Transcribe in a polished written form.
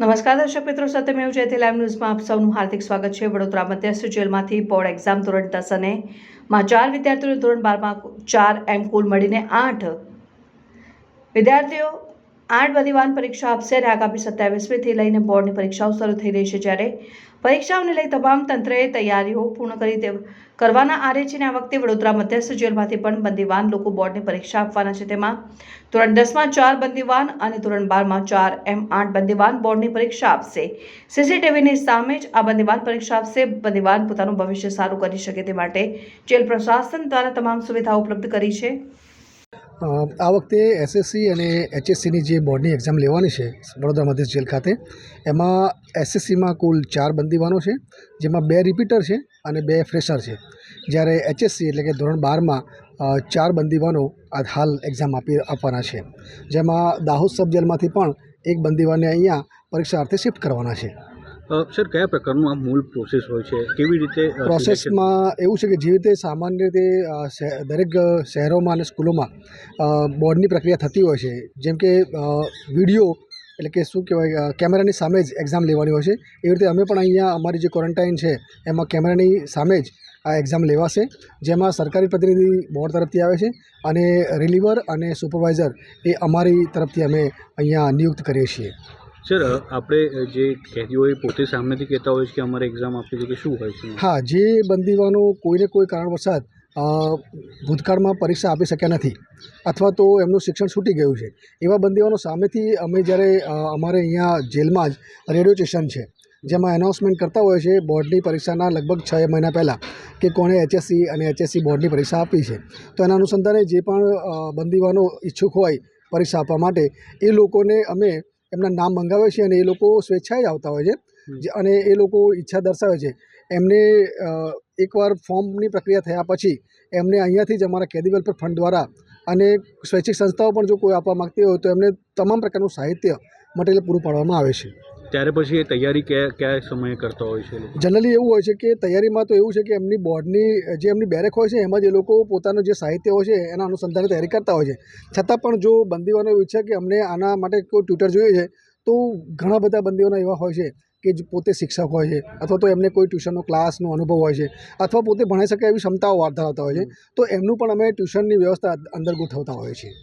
નમસ્કાર દર્શક મિત્રો, સત્યમેવ જયતે લાઈવ ન્યૂઝમાં આપ સૌનું હાર્દિક સ્વાગત છે। વડોદરા મધ્યસ્થ જેલમાંથી બોર્ડ એક્ઝામ ધોરણ 10 અને માં 4 વિદ્યાર્થીઓ, ધોરણ 12માં 4 એમ કુલ મળીને 8 વિદ્યાર્થીઓ 8 બદીવાન પરીક્ષા આપશે અને આગામી 27મીથી લઈને બોર્ડની પરીક્ષાઓ શરૂ થઈ રહી છે। જ્યારે પરીક્ષાઓને લઈ તમામ તંત્રએ તૈયારીઓ પૂર્ણ કરવાના આરે છે। આ વખતે વડોદરા મધ્યસ્થ જેલમાંથી પણ બંદીવાન લોકો બોર્ડની પરીક્ષા આપવાના છે। તેમાં ધોરણ 10માં 4 બંદીવાન અને ધોરણ 12માં 4 એમ 8 બંદીવાન બોર્ડની પરીક્ષા આપશે। સીસીટીવીની સામે જ આ બંદીવાન પરીક્ષા આપશે। બંદીવાન પોતાનું ભવિષ્ય સારું કરી શકે તે માટે જેલ પ્રશાસન દ્વારા તમામ સુવિધાઓ ઉપલબ્ધ કરી છે। આ વખતે એસએસસી અને એચએસસીની જે બોર્ડની એક્ઝામ લેવાની છે વડોદરા મધ્યસ્થ જેલ ખાતે, એમાં એસએસસીમાં કુલ 4 બંદીવાનો છે, જેમાં 2 રિપીટર છે અને 2 ફ્રેશર છે। જ્યારે એચએસસી એટલે કે ધોરણ 12માં 4 બંદીવાનો હાલ એક્ઝામ આપવાના છે, જેમાં દાહોદ સબ જેલમાંથી પણ એક બંદીવાનને અહીંયા પરીક્ષાર્થે શિફ્ટ કરવાના છે। સર, કયા પ્રકારનું આ મૂળ પ્રોસેસ હોય છે? કેવી રીતે પ્રોસેસમાં એવું છે કે જે રીતે સામાન્ય રીતે દરેક શહેરોમાં અને સ્કૂલોમાં બોર્ડની પ્રક્રિયા થતી હોય છે, જેમ કે વિડીયો એટલે કે શું કહેવાય, કેમેરાની સામે જ એક્ઝામ લેવાની હોય છે, એવી રીતે અમે પણ અહીંયા અમારી જે ક્વોરન્ટાઇન છે એમાં કેમેરાની સામે જ આ એક્ઝામ લેવાશે, જેમાં સરકારી પ્રતિનિધિ બોર્ડ તરફથી આવે છે અને રિલીવર અને સુપરવાઇઝર એ અમારી તરફથી અમે અહીંયા નિયુક્ત કરીએ છીએ। સર, આપણે જે કેદીઓ પોતે સામેથી કહેતા હોય છે કે અમારે એક્ઝામ આપવી છે, કે શું હોય છે? હા, જે બંદીવાનો કોઈને કોઈ કારણવશાત ભૂતકાળમાં પરીક્ષા આપી શક્યા નથી અથવા તો એમનું શિક્ષણ છૂટી ગયું છે, એવા બંદીવાનો સામેથી અમે જ્યારે અમારે અહીંયા જેલમાં જ રેડિયો સ્ટેશન છે, જેમાં એનાઉન્સમેન્ટ કરતા હોય છે બોર્ડની પરીક્ષાના લગભગ 6 મહિના પહેલાં કે કોણે એચએસસી અને એચએસસી બોર્ડની પરીક્ષા આપી છે। તો એના અનુસંધાને જે પણ બંદીવાનો ઈચ્છુક હોય પરીક્ષા આપવા માટે, એ લોકોને અમે એમના નામ મંગાવે છે અને એ લોકો સ્વેચ્છાએ જ આવતા હોય છે અને એ લોકો ઈચ્છા દર્શાવે છે। એમને એકવાર ફોર્મની પ્રક્રિયા થયા પછી એમને અહીંયાથી જ અમારા કેદી વેલફેર ફંડ દ્વારા અને સ્વૈચ્છિક સંસ્થાઓ પણ જો કોઈ આપવા માગતી હોય તો એમને તમામ પ્રકારનું સાહિત્ય મટીરિયલ પૂરું પાડવામાં આવે છે। ત્યારે પછી એ તૈયારી કયા સમયે કરતા હોય છે? જનરલી એવું હોય છે કે તૈયારીમાં તો એવું છે કે એમની બોર્ડની જે એમની બેરેક હોય છે એમાં જ એ લોકો પોતાનું જે સાહિત્ય હોય છે એના અનુસંધાને તૈયારી કરતા હોય છે। છતાં પણ જો બંદીવાનો એવું ઈચ્છે કે અમને આના માટે કોઈ ટ્યુટર જોઈએ છે, તો ઘણા બધા બંદીઓના એવા હોય છે કે જે પોતે શિક્ષક હોય છે અથવા તો એમને કોઈ ટ્યુશનનો ક્લાસનો અનુભવ હોય છે અથવા પોતે ભણાઈ શકે એવી ક્ષમતાઓ ધરાવતા હોય છે, તો એમનું પણ અમે ટ્યુશનની વ્યવસ્થા અંદર ગોઠવતા હોઈએ છીએ।